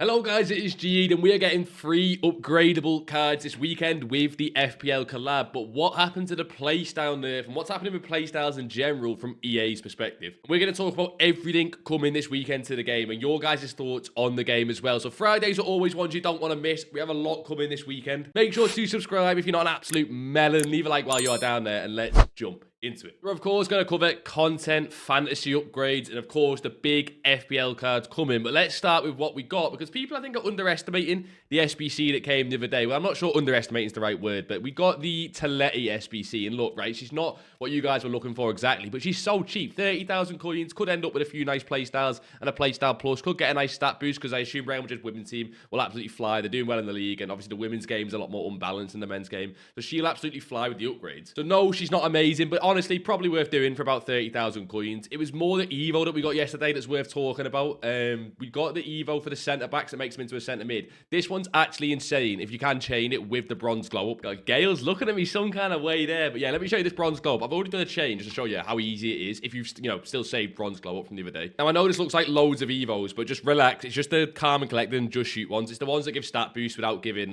Hello guys, it is Geed and we are getting free upgradable cards this weekend with the FPL collab. But what happened to the playstyle nerf and what's happening with playstyles in general from EA's perspective? We're going to talk about everything coming this weekend to the game and your guys' thoughts on the game as well. So Fridays are always ones you don't want to miss. We have a lot coming this weekend. Make sure to subscribe if you're not an absolute melon. Leave a like while you are down there and let's jump into it. We're of course going to cover content, fantasy upgrades, and of course the big FPL cards coming. But let's start with what we got because people I think are underestimating the SBC that came the other day. Well, I'm not sure underestimating is the right word, but we got the Taleti SBC. And look, right, she's not what you guys were looking for exactly, but she's so cheap. 30,000 coins, could end up with a few nice playstyles and a playstyle plus. Could get a nice stat boost because I assume Real Madrid's women's team will absolutely fly. They're doing well in the league, and obviously the women's game's a lot more unbalanced than the men's game. So she'll absolutely fly with the upgrades. So no, she's not amazing, but honestly, probably worth doing for about 30,000 coins. It was more the Evo that we got yesterday that's worth talking about. We got the Evo for the centre-backs that makes them into a centre-mid. This one's actually insane if you can chain it with the bronze glow-up. Gale's looking at me some kind of way there, but yeah, let me show you this bronze glow-up. I've already done a chain just to show you how easy it is if you've, still saved bronze glow-up from the other day. Now, I know this looks like loads of Evos, but just relax. It's just the calm and collected and just shoot ones. It's the ones that give stat boosts without giving,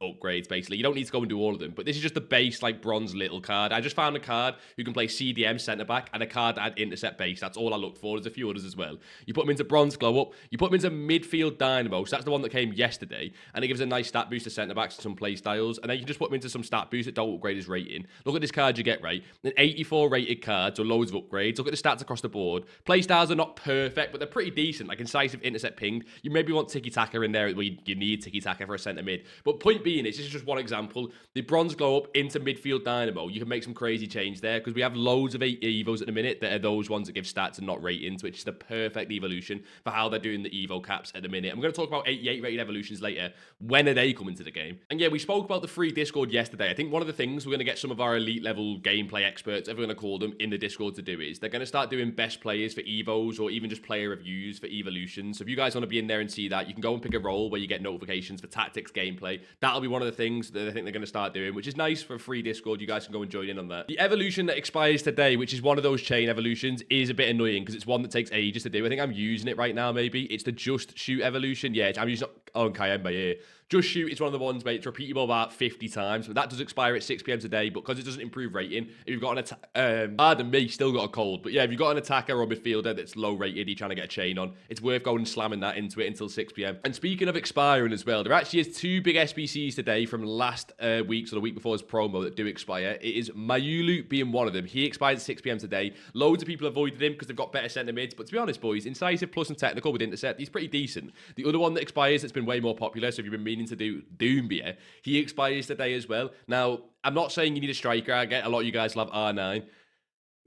upgrades, basically. You don't need to go and do all of them, but this is just the base, bronze little card. I just found a card who can play CDM centre-back and a card that had intercept base. That's all I looked for. There's a few others as well. You put them into bronze glow-up. You put them into midfield dynamo. So that's the one that came yesterday, and it gives a nice stat boost to centre-backs and some play styles, and then you can just put them into some stat boosts that don't upgrade his rating. Look at this card you get, right? An 84 rated card, so loads of upgrades. Look at the stats across the board. Play styles are not perfect, but they're pretty decent, like incisive, intercept, pinged. You maybe want tiki-taka in there where you need tiki-taka for a centre-mid. But point being is, this is just one example. The bronze glow-up into midfield dynamo, you can make some crazy change there because we have loads of Evos at the minute that are those ones that give stats and not ratings, which is the perfect evolution for how they're doing the Evo caps at the minute. I'm going to talk about 88 rated evolutions later. When are they coming to the game? And yeah, we spoke about the free Discord yesterday. I think one of the things we're going to get some of our elite level gameplay experts, if we're going to call them, in the Discord to do is they're going to start doing best players for Evos or even just player reviews for evolutions. So if you guys want to be in there and see that, you can go and pick a role where you get notifications for tactics gameplay. That'll be one of the things that I think they're going to start doing, which is nice for a free Discord. You guys can go and join in on that. The evolution that expires today, which is one of those chain evolutions, is a bit annoying because it's one that takes ages to do. I think I'm using it right now, maybe. It's the Just Shoot evolution. Yeah, I'm using it on Kayemba here. Just Shoot is one of the ones, mate, it's repeatable about 50 times, but that does expire at 6 p.m. today, but because it doesn't improve rating, if you've got an pardon me, still got a cold, but yeah, if you've got an attacker or midfielder that's low rated, you're trying to get a chain on, it's worth going and slamming that into it until 6 p.m. And speaking of expiring as well, there actually is two big SBCs today from last week, so the week before's promo, that do expire. It is Mayulu being one of them. He expires at 6 p.m. today. Loads of people avoided him because they've got better centre mids, but to be honest, boys, incisive plus and technical with intercept, he's pretty decent. The other one that expires that's been way more popular, so if you've been meaning to do Doumbia, he expires today as well. Now, I'm not saying you need a striker. I get a lot of you guys love R9.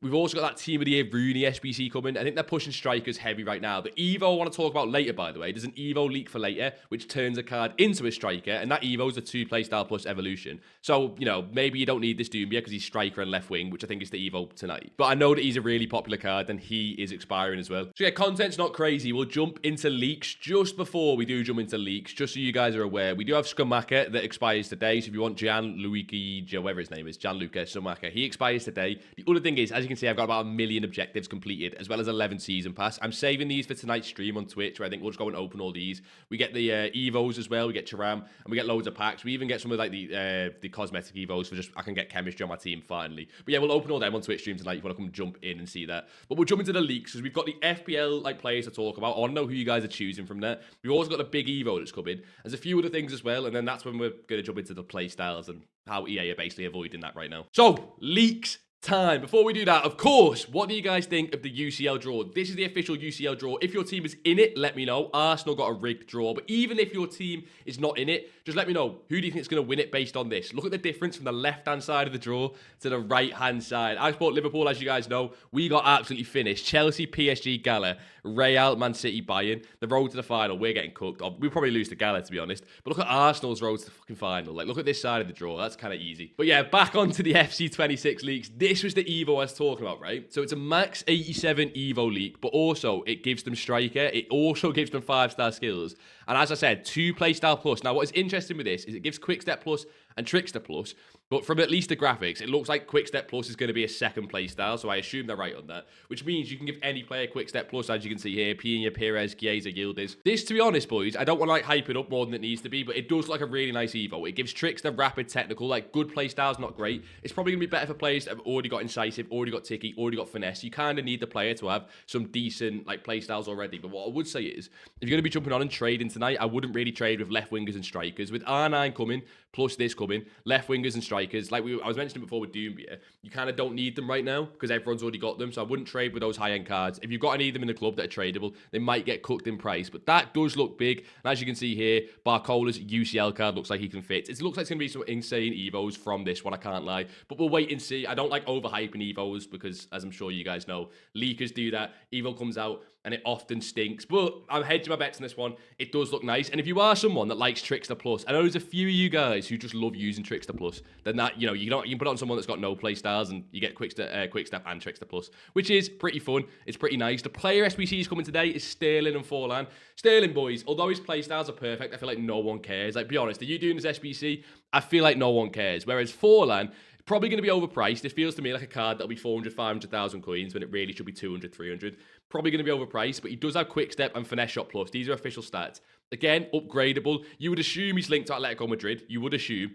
We've also got that Team of the Year Rooney SBC coming. I think they're pushing strikers heavy right now. The Evo I want to talk about later, by the way. There's an Evo leak for later, which turns a card into a striker, and that Evo is a 2 playstyle plus evolution. So, maybe you don't need this Doumbia because he's striker and left wing, which I think is the Evo tonight. But I know that he's a really popular card, and he is expiring as well. So yeah, content's not crazy. We'll jump into leaks just before we do jump into leaks, just so you guys are aware. We do have Skamaka that expires today, so if you want Gianluca, whatever his name is, Gianluca Skamaka, he expires today. The other thing is, as you can see, I've got about 1 million objectives completed, as well as 11 season pass. I'm saving these for tonight's stream on Twitch, where I think we'll just go and open all these. We get the Evos as well. We get Charam, and we get loads of packs. We even get some of the cosmetic Evos for just, I can get chemistry on my team finally. But yeah, we'll open all them on Twitch stream tonight if you want to come jump in and see that. But we'll jump into the leaks, because we've got the FPL players to talk about. I want to know who you guys are choosing from there. We've also got the big Evo that's coming. There's a few other things as well, and then that's when we're going to jump into the play styles and how EA are basically avoiding that right now. So, leaks time. Before we do that, of course, what do you guys think of the UCL draw? This is the official UCL draw. If your team is in it, let me know. Arsenal got a rigged draw, but even if your team is not in it, just let me know. Who do you think is going to win it based on this? Look at the difference from the left-hand side of the draw to the right-hand side. I support Liverpool, as you guys know. We got absolutely finished. Chelsea, PSG, Gala, Real, Man City, Bayern. The road to the final, we're getting cooked. We'll probably lose to Gala, to be honest. But look at Arsenal's road to the fucking final. Look at this side of the draw. That's kind of easy. But yeah, back onto the FC26 leaks. This was the Evo I was talking about, right? So it's a max 87 Evo leak, but also it gives them striker. It also gives them 5-star skills. And as I said, 2 playstyle plus. Now, what is interesting with this is it gives quick step plus and Trickster Plus. But from at least the graphics, it looks like Quickstep Plus is going to be a second playstyle, so I assume they're right on that, which means you can give any player Quickstep Plus, as you can see here, Pina, Perez, Chiesa, Yildiz. This, to be honest, boys, I don't want to like hype it up more than it needs to be, but it does look like a really nice Evo. It gives Trickster rapid technical, like good playstyles, not great. It's probably going to be better for players that have already got incisive, already got ticky, already got finesse. You kind of need the player to have some decent like playstyles already, but what I would say is, if you're going to be jumping on and trading tonight, I wouldn't really trade with left wingers and strikers. With R9 coming, plus this coming, left wingers and strikers, like I was mentioning before with Doumbia, you kind of don't need them right now because everyone's already got them, so I wouldn't trade with those high-end cards. If you've got any of them in the club that are tradable, they might get cooked in price, but that does look big, and as you can see here, Barcola's UCL card looks like he can fit. It looks like it's going to be some insane Evos from this one, I can't lie, but we'll wait and see. I don't like overhyping Evos because, as I'm sure you guys know, leakers do that. Evo comes out, and it often stinks, but I'm hedging my bets on this one. It does look nice, and if you are someone that likes Trickster Plus, I know there's a few of you guys who just love using Trickster Plus, then that, you can put it on someone that's got no play styles, and you get Quickstep and Trickster Plus, which is pretty fun. It's pretty nice. The player SBCs coming today is Sterling and Forlan. Sterling, boys, although his play styles are perfect, I feel like no one cares. Like, be honest, are you doing this SBC? I feel like no one cares, whereas Forlan, probably going to be overpriced. It feels to me like a card that'll be 400, 500,000 coins when it really should be 200, 300. Probably going to be overpriced, but he does have Quick Step and Finesse Shot Plus. These are official stats. Again, upgradable. You would assume he's linked to Atletico Madrid. You would assume.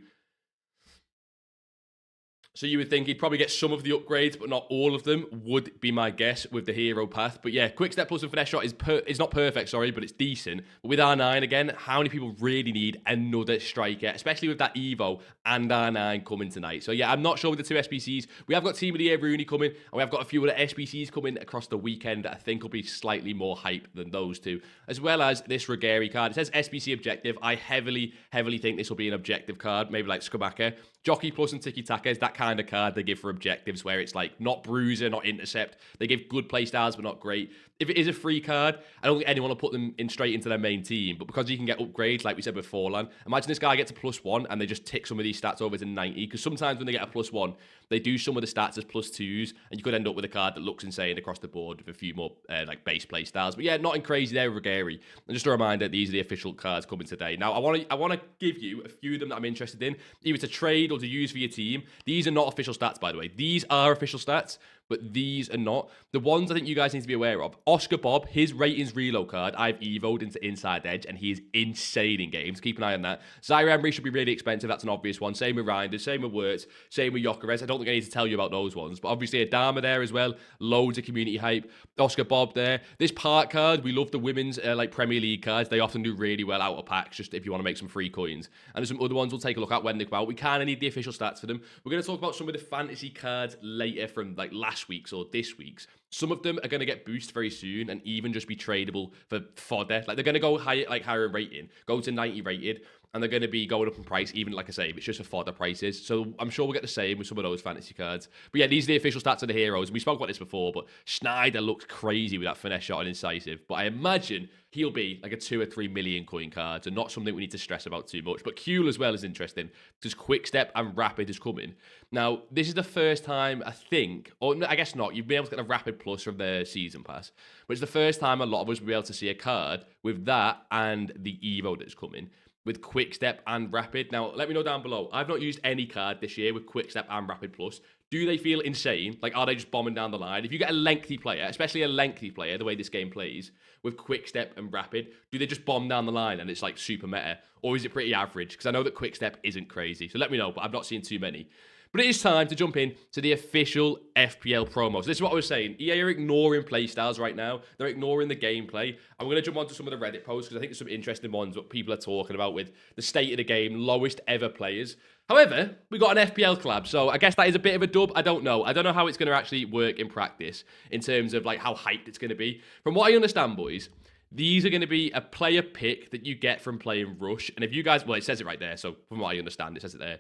So you would think he'd probably get some of the upgrades, but not all of them, would be my guess with the hero path. But yeah, Quick Step Plus and Finesse Shot is not perfect, sorry, but it's decent. But with R9, again, how many people really need another striker, especially with that Evo and R9 coming tonight? So yeah, I'm not sure with the two SBCs. We have got Team of the Year Rooney coming, and we have got a few other SBCs coming across the weekend that I think will be slightly more hype than those two, as well as this Ruggieri card. It says SBC Objective. I heavily think this will be an objective card, maybe like Skamaka. Jockey Plus and Tiki Taka is that kind of card they give for objectives where it's like not bruiser, not intercept. They give good play styles, but not great. If it is a free card, I don't think anyone will put them in straight into their main team. But because you can get upgrades, like we said with Forlan, imagine this guy gets a +1 and they just tick some of these stats over to 90. Because sometimes when they get a +1, they do some of the stats as +2s, and you could end up with a card that looks insane across the board with a few more like base play styles. But yeah, nothing crazy there with Ruggieri. And just a reminder, these are the official cards coming today. Now, I want to give you a few of them that I'm interested in, either to trade or to use for your team. These are not official stats, by the way. These are official stats, but these are not. The ones I think you guys need to be aware of. Oscar Bob, his ratings reload card, I've evoed into Inside Edge, and he is insane in games. Keep an eye on that. Zaire Emery should be really expensive. That's an obvious one. Same with Reinders, same with Wirtz, same with Gyökeres. I don't think I need to tell you about those ones, but obviously Adama there as well. Loads of community hype. Oscar Bob there. This Park card, we love the women's like Premier League cards. They often do really well out of packs, just if you want to make some free coins. And there's some other ones we'll take a look at when they come out. We kind of need the official stats for them. We're going to talk about some of the fantasy cards later from like last week's or this week's. Some of them are going to get boosted very soon and even just be tradable for fodder. Like they're going to go higher in rating, go to 90 rated, and they're going to be going up in price, even like I say, if it's just for fodder prices. So I'm sure we'll get the same with some of those fantasy cards. But yeah, these are the official stats of the heroes. We spoke about this before, but Schneider looks crazy with that finesse shot and incisive. But I imagine he'll be like a 2 or 3 million coin card, and not something we need to stress about too much. But Kuhl as well is interesting, because Quick Step and Rapid is coming. Now, this is the first time, I think, or I guess not, you've been able to get a Rapid Plus from the Season Pass, but it's the first time a lot of us will be able to see a card with that and the Evo that's coming, with Quick Step and Rapid. Now, let me know down below. I've not used any card this year with Quick Step and Rapid Plus. Do they feel insane? Like, are they just bombing down the line? If you get a lengthy player, especially a lengthy player, the way this game plays, with Quick Step and Rapid, do they just bomb down the line and it's like super meta? Or is it pretty average? Because I know that Quick Step isn't crazy. So let me know, but I've not seen too many. But it is time to jump in to the official FPL promo. So this is what I was saying. EA are ignoring playstyles right now. They're ignoring the gameplay. I'm going to jump onto some of the Reddit posts because I think there's some interesting ones what people are talking about with the state of the game, lowest ever players. However, we got an FPL collab, so I guess that is a bit of a dub. I don't know. I don't know how it's going to actually work in practice in terms of like how hyped it's going to be. From what I understand, boys, these are going to be a player pick that you get from playing Rush. And if you guys, well, it says it right there. So from what I understand, it says it there.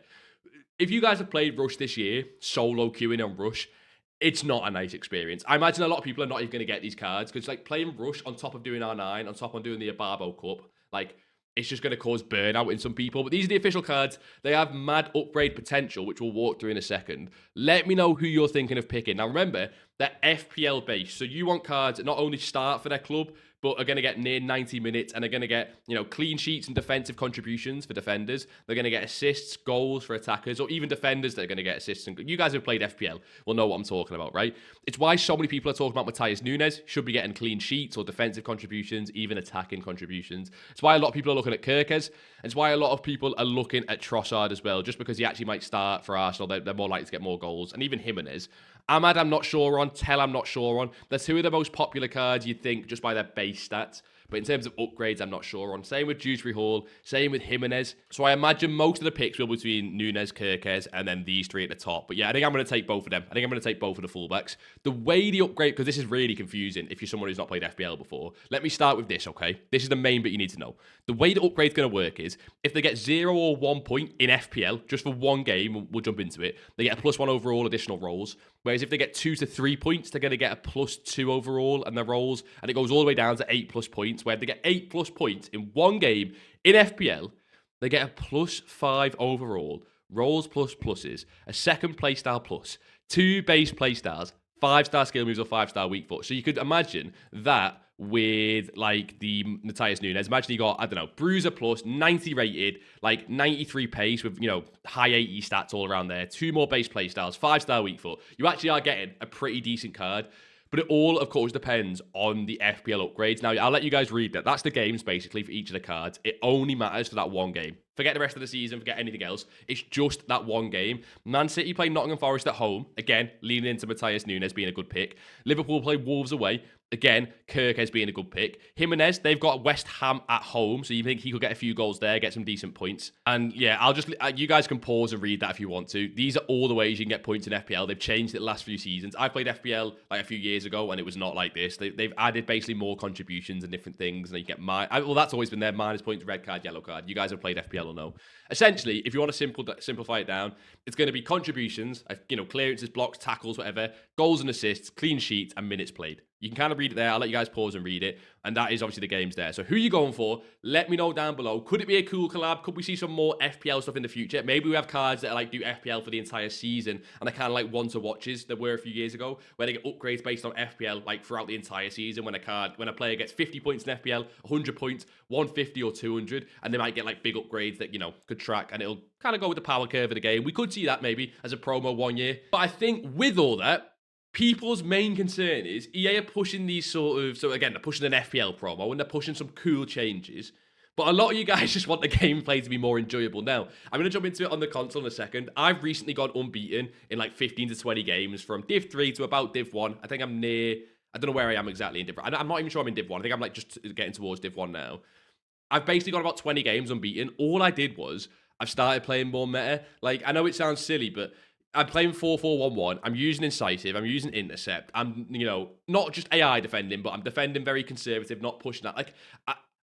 If you guys have played Rush this year, solo queuing on Rush, it's not a nice experience. I imagine a lot of people are not even going to get these cards because like playing Rush on top of doing R9, on top of doing the Ababo Cup, like it's just going to cause burnout in some people. But these are the official cards. They have mad upgrade potential, which we'll walk through in a second. Let me know who you're thinking of picking. Now remember, they're FPL based, so you want cards that not only start for their club, but are going to get near 90 minutes and are going to get, clean sheets and defensive contributions for defenders. They're going to get assists, goals for attackers, or even defenders that are going to get assists. And you guys who have played FPL will know what I'm talking about, right? It's why so many people are talking about Matthias Nunes should be getting clean sheets or defensive contributions, even attacking contributions. It's why a lot of people are looking at Kirkes. It's why a lot of people are looking at Trossard as well, just because he actually might start for Arsenal. They're more likely to get more goals. And even Jimenez. Ahmad, I'm not sure on. Tell, I'm not sure on. They're two of the most popular cards you'd think just by their base stats. But in terms of upgrades, I'm not sure on. Same with Dewsbury Hall. Same with Jimenez. So I imagine most of the picks will be between Nunes, Kirkes, and then these three at the top. But yeah, I think I'm going to take both of them. I think I'm going to take both of the fullbacks. The way the upgrade, because this is really confusing if you're someone who's not played FPL before. Let me start with this, okay? This is the main bit you need to know. The way the upgrade's going to work is if they get 0 or 1 point in FPL, just for one game, we'll jump into it, they get a +1 overall additional rolls. Whereas if they get 2 to 3 points, they're going to get a +2 overall and their rolls. And it goes all the way down to 8+ points, where if they get 8+ points in one game in FPL, they get a +5 overall, rolls plus pluses, a second playstyle plus, 2 base playstyles, 5-star skill moves or 5-star weak foot. So you could imagine that with like the Matthias Nunes. Imagine you got, I don't know, Bruiser plus, 90 rated, like 93 pace with, high 80 stats all around there. 2 more base playstyles, 5-star weak foot. You actually are getting a pretty decent card. But it all, of course, depends on the FPL upgrades. Now, I'll let you guys read that. That's the games, basically, for each of the cards. It only matters for that one game. Forget the rest of the season. Forget anything else. It's just that one game. Man City play Nottingham Forest at home. Again, leaning into Matthias Nunes being a good pick. Liverpool play Wolves away. Again, Kirkes being a good pick. Jimenez, they've got West Ham at home, so you think he could get a few goals there, get some decent points. And yeah, you guys can pause and read that if you want to. These are all the ways you can get points in FPL. They've changed it the last few seasons. I played FPL like a few years ago, and it was not like this. They've added basically more contributions and different things, and you get well, that's always been there. Minus points, red card, yellow card. You guys have played FPL or no? Essentially, if you want to simplify it down, it's going to be contributions, clearances, blocks, tackles, whatever, goals and assists, clean sheets, and minutes played. You can kind of read it there. I'll let you guys pause and read it. And that is obviously the games there. So who are you going for? Let me know down below. Could it be a cool collab? Could we see some more FPL stuff in the future? Maybe we have cards that do FPL for the entire season and they're kind of like one-to-watches that were a few years ago, where they get upgrades based on FPL throughout the entire season when a player gets 50 points in FPL, 100 points, 150 or 200, and they might get big upgrades that, could track, and it'll kind of go with the power curve of the game. We could see that maybe as a promo one year. But I think with all that, people's main concern is EA are pushing these so again, they're pushing an FPL promo and they're pushing some cool changes. But a lot of you guys just want the gameplay to be more enjoyable. Now, I'm going to jump into it on the console in a second. I've recently gone unbeaten in 15 to 20 games from Div 3 to about Div 1. I think I'm near, I don't know where I am exactly in Div 1. I'm not even sure I'm in Div 1. I think I'm just getting towards Div 1 now. I've basically got about 20 games unbeaten. All I did was, I've started playing more meta. I know it sounds silly, but I'm playing 4-4-1-1. I'm using incisive. I'm using intercept. I'm, not just AI defending, but I'm defending very conservative, not pushing that.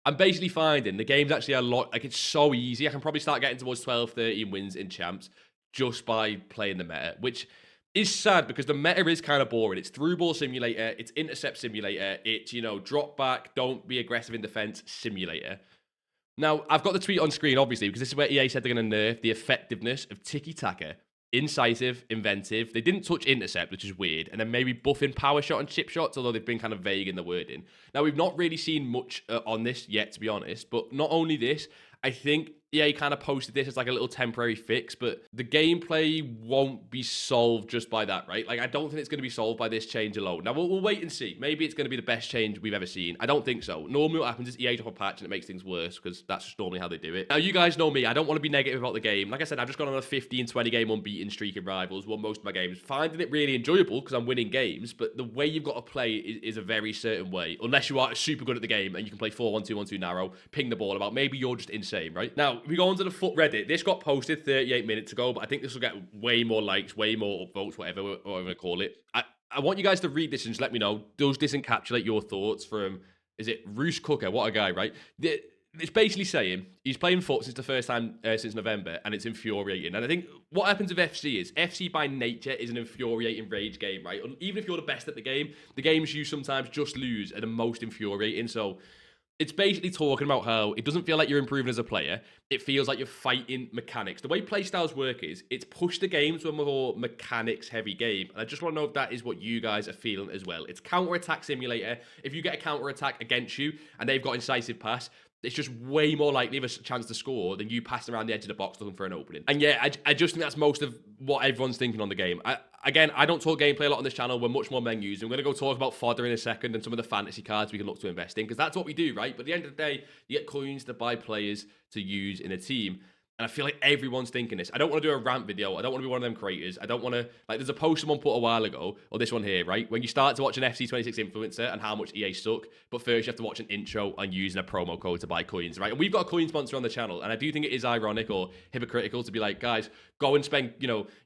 I'm basically finding the game's actually a lot, it's so easy. I can probably start getting towards 12, 13 wins in champs just by playing the meta, which is sad because the meta is kind of boring. It's through ball simulator. It's intercept simulator. It's, drop back, don't be aggressive in defense simulator. Now, I've got the tweet on screen, obviously, because this is where EA said they're going to nerf the effectiveness of tiki-taka. Incisive, inventive. They didn't touch intercept, which is weird. And then maybe buffing power shot and chip shots, although they've been kind of vague in the wording. Now, we've not really seen much on this yet, to be honest. But not only this, I think EA kind of posted this as a little temporary fix, but the gameplay won't be solved just by that, right? I don't think it's going to be solved by this change alone. Now, we'll wait and see. Maybe it's going to be the best change we've ever seen. I don't think so. Normally what happens is EA drop a patch and it makes things worse because that's just normally how they do it. Now, you guys know me. I don't want to be negative about the game. Like I said, I've just gone on a 15-20 game unbeaten streak in Rivals, won most of my games, finding it really enjoyable because I'm winning games, but the way you've got to play is a very certain way, unless you are super good at the game and you can play 4-1-2-1-2 narrow, ping the ball about. Maybe you're just insane, right? Now, we go on to the FUT Reddit. This got posted 38 minutes ago, but I think this will get way more likes, way more upvotes, whatever we're going to call it. I want you guys to read this and just let me know, does this encapsulate your thoughts from, is it Roos Cooker? What a guy, right? It's basically saying he's playing FUT since the first time since November, and it's infuriating. And I think what happens with FC is, FC by nature is an infuriating rage game, right? Even if you're the best at the games you sometimes just lose are the most infuriating. So It's basically talking about how it doesn't feel like you're improving as a player. It feels like you're fighting mechanics. The way Playstyles work is it's pushed the game to a more mechanics-heavy game. And I just want to know if that is what you guys are feeling as well. It's counter-attack simulator. If you get a counter-attack against you and they've got incisive pass, it's just way more likely of a chance to score than you passing around the edge of the box looking for an opening. And yeah, I just think that's most of what everyone's thinking on the game. Again, I don't talk gameplay a lot on this channel. We're much more menus. I'm going to go talk about Fodder in a second and some of the fantasy cards we can look to invest in, because that's what we do, right? But at the end of the day, you get coins to buy players to use in a team. And I feel like everyone's thinking this. I don't want to do a rant video. I don't want to be one of them creators. I don't want to... Like, there's a post someone put a while ago, or this one here, right? When you start to watch an FC26 influencer and how much EA suck, but first you have to watch an intro and using a promo code to buy coins, right? And we've got a coin sponsor on the channel, and I do think it is ironic or hypocritical to be like, guys, go and spend,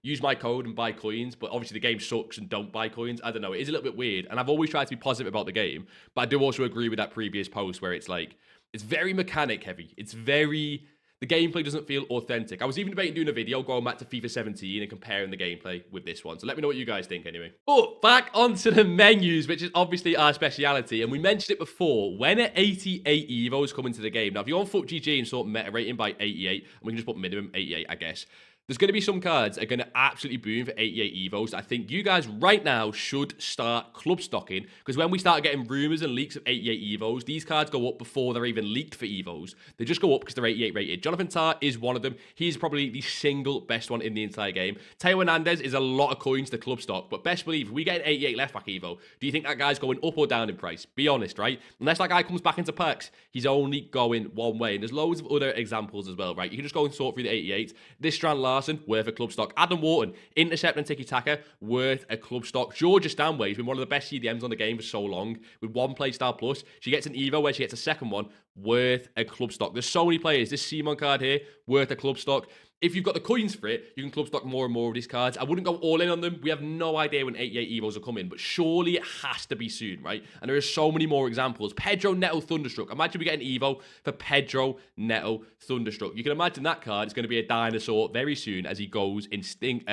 use my code and buy coins, but obviously the game sucks and don't buy coins. I don't know. It is a little bit weird, and I've always tried to be positive about the game, but I do also agree with that previous post where it's like, it's very mechanic heavy. It's very... The gameplay doesn't feel authentic. I was even debating doing a video going back to FIFA 17 and comparing the gameplay with this one. So let me know what you guys think anyway. But back onto the menus, which is obviously our speciality. And we mentioned it before. When at 88 Evos come into the game. Now, if you're on BigJead and sort meta rating by 88, and we can just put minimum 88, I guess. There's going to be some cards that are going to absolutely boom for 88 Evos. I think you guys right now should start club stocking, because when we start getting rumors and leaks of 88 Evos, these cards go up before they're even leaked for Evos. They just go up because they're 88 rated. Jonathan Tah is one of them. He's probably the single best one in the entire game. Teo Hernandez is a lot of coins to club stock, but best believe if we get an 88 left back Evo, do you think that guy's going up or down in price? Be honest, right? Unless that guy comes back into packs, he's only going one way. And there's loads of other examples as well, right? You can just go and sort through the 88. This Strand Larson, worth a club stock. Adam Wharton, intercept and tiki-taka, worth a club stock. Georgia Stanway has been one of the best CDMs on the game for so long, with one Playstyle plus. She gets an Evo where she gets a second one, worth a club stock. There's so many players. This Simon card here, worth a club stock. If you've got the coins for it, you can club stock more and more of these cards. I wouldn't go all in on them. We have no idea when 88 Evos are coming, but surely it has to be soon, right? And there are so many more examples. Pedro Neto Thunderstruck. Imagine we get an Evo for Pedro Neto Thunderstruck. You can imagine that card is going to be a dinosaur very soon as he goes extinct.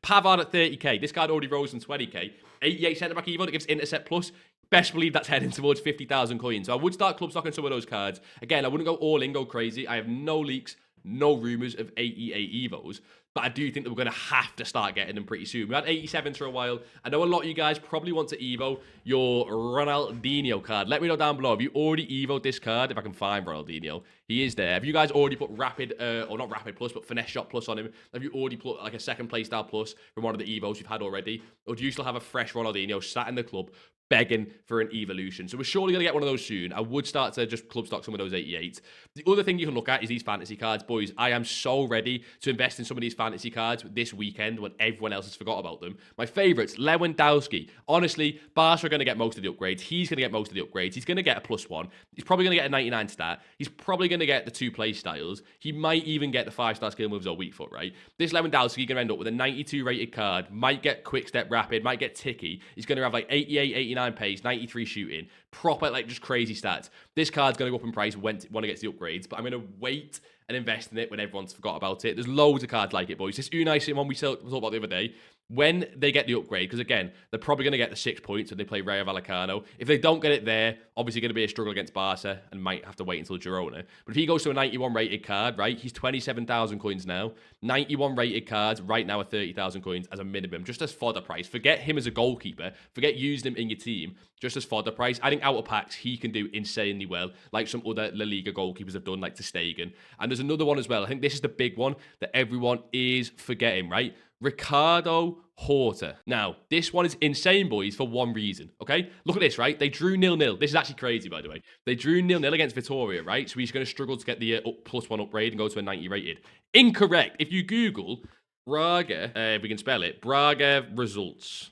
Pavard at 30k. This card already rose from 20k. 88 centre-back Evo that gives intercept plus. Best believe that's heading towards 50,000 coins. So I would start club stocking some of those cards. Again, I wouldn't go all in, go crazy. I have no leaks, no rumors of 88 Evos, but I do think that we're going to have to start getting them pretty soon. We had 87s for a while. I know a lot of you guys probably want to Evo your Ronaldinho card. Let me know down below. Have you already Evoed this card? If I can find Ronaldinho. He is there. Have you guys already put Rapid, or not Rapid Plus, but Finesse Shot Plus on him? Have you already put like a second Playstyle Plus from one of the Evos you've had already? Or do you still have a fresh Ronaldinho sat in the club begging for an evolution? So we're surely going to get one of those soon. I would start to just club stock some of those 88s. The other thing you can look at is these fantasy cards. Boys, I am so ready to invest in some of these fantasy cards this weekend when everyone else has forgot about them. My favourites, Lewandowski. Honestly, Barca are going to get most of the upgrades. He's going to get most of the upgrades. He's going to get a +1. He's probably going to get a 99 stat. He's probably going to get the 2 play styles. He might even get the 5-star skill moves or weak foot, right? This Lewandowski, you're going to end up with a 92 rated card. Might get quick step rapid, might get ticky. He's going to have like 88, 89 pace, 93 shooting, proper like just crazy stats. This card's going to go up in price when it gets the upgrades, but I'm going to wait and invest in it when everyone's forgot about it. There's loads of cards like it, boys. This Unai Simon we talked about the other day, when they get the upgrade, because again, they're probably going to get the 6 points when they play Rayo Vallecano. If they don't get it there, obviously going to be a struggle against Barca and might have to wait until Girona. But if he goes to a 91 rated card, right, he's 27,000 coins now. 91 rated cards right now are 30,000 coins as a minimum, just as fodder price. Forget him as a goalkeeper. Forget using him in your team, just as fodder price. I think out of packs, he can do insanely well, like some other La Liga goalkeepers have done, like Ter Stegen. And there's another one as well. I think this is the big one that everyone is forgetting, right? Ricardo Horta. Now, this one is insane, boys, for one reason, okay? Look at this, right? They drew 0-0. This is actually crazy, by the way. They drew 0-0 against Vitoria, right? So he's going to struggle to get the +1 upgrade and go to a 90 rated. Incorrect. If you Google Braga, if we can spell it, Braga results.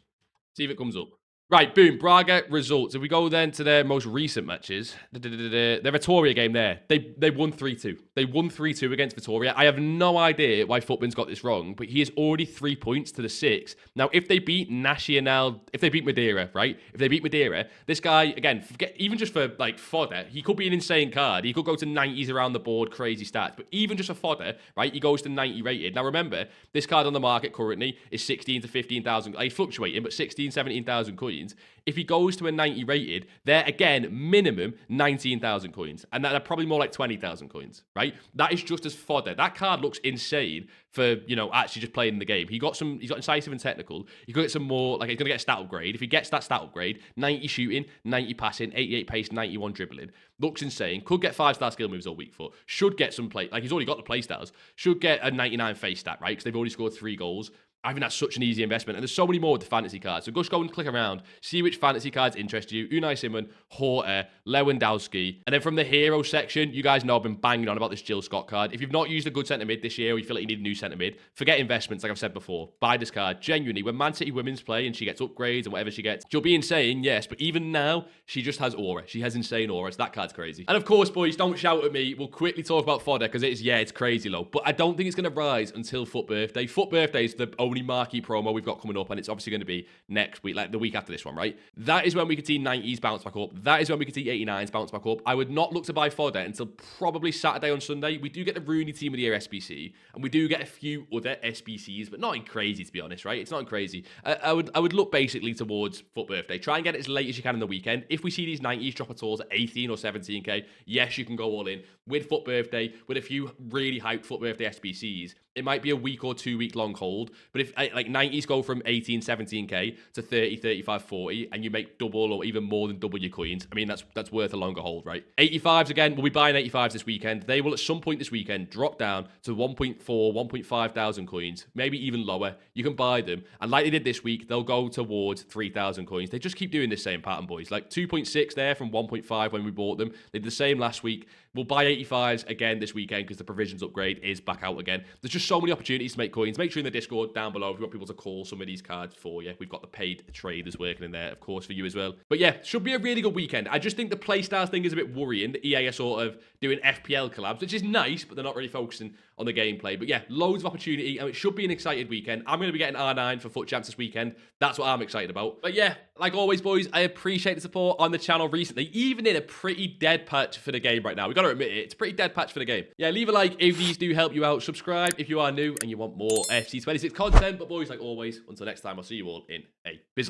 See if it comes up. Right, boom, Braga results. If we go then to their most recent matches, their Vitoria game there, they won 3-2. They won 3-2 against Vitoria. I have no idea why Footman's got this wrong, but he is already 3 points to the 6. Now, if they beat Nacional, if they beat Madeira, right? If they beat Madeira, this guy, again, forget, even just for like fodder, he could be an insane card. He could go to 90s around the board, crazy stats. But even just for fodder, right, he goes to 90 rated. Now, remember, this card on the market currently is 16 to 15,000. He's fluctuating, but 16, 17,000 coins. coins. If he goes to a 90 rated, they're again minimum 19,000 coins, and that are probably more like 20,000 coins, right? That is just as fodder. That card looks insane for, you know, actually just playing the game. He's got incisive and technical. He could get some more, like he's gonna get a stat upgrade. If he gets that stat upgrade, 90 shooting, 90 passing, 88 pace, 91 dribbling. Looks insane. Could get 5-star skill moves or weak foot. Should get some play, like he's already got the play styles. Should get a 99 face stat, right? Because they've already scored 3 goals. I think that's such an easy investment. And there's so many more with the fantasy cards. So just go and click around, see which fantasy cards interest you. Unai Simon, Horta, Lewandowski. And then from the hero section, you guys know I've been banging on about this Jill Scott card. If you've not used a good centre mid this year, or you feel like you need a new centre mid, forget investments, like I've said before. Buy this card. Genuinely, when Man City women's play and she gets upgrades and whatever she gets, she'll be insane, yes. But even now, she just has aura. She has insane aura. So that card's crazy. And of course, boys, don't shout at me. We'll quickly talk about fodder because it's crazy low. But I don't think it's going to rise until Foot Birthday. Foot Birthday is the only marquee promo we've got coming up, and it's obviously going to be next week, like the week after this one, right? That is when we could see 90s bounce back up. That is when we could see 89s bounce back up. I would not look to buy fodder until probably Saturday on Sunday. We do get the Rooney Team of the Year SBC, and we do get a few other SBCs, but nothing crazy, to be honest, right? It's nothing crazy. I would look basically towards Foot Birthday. Try and get it as late as you can in the weekend. If we see these 90s drop at all at 18 or 17k, yes, you can go all in. With Foot Birthday, with a few really hyped Foot Birthday SBCs, it might be a week or 2 week long hold, but if like 90s go from 18, 17k to 30, 35, 40, and you make double or even more than double your coins, I mean, that's worth a longer hold, right? 85s again, we'll be buying 85s this weekend. They will at some point this weekend drop down to 1.4, 1.5 thousand coins, maybe even lower. You can buy them, and like they did this week, they'll go towards 3,000 coins. They just keep doing this same pattern, boys. Like 2.6 there from 1.5 when we bought them. They did the same last week. We'll buy 85s again this weekend because the provisions upgrade is back out again. There's just so many opportunities to make coins. Make sure in the Discord down below if you want people to call some of these cards for you. We've got the paid traders working in there, of course, for you as well. But yeah, should be a really good weekend. I just think the Playstyles thing is a bit worrying. The EA are sort of doing FPL collabs, which is nice, but they're not really focusing on the gameplay. But yeah, loads of opportunity, and it should be an excited weekend. I'm going to be getting R9 for Foot Champs this weekend. That's what I'm excited about. But yeah, like always, boys, I appreciate the support on the channel recently, even in a pretty dead patch for the game right now. We've got to admit it. It's a pretty dead patch for the game. Yeah, leave a like if these do help you out. Subscribe if you are new and you want more FC26 content. But boys, like always, until next time, I'll see you all in a bizzle.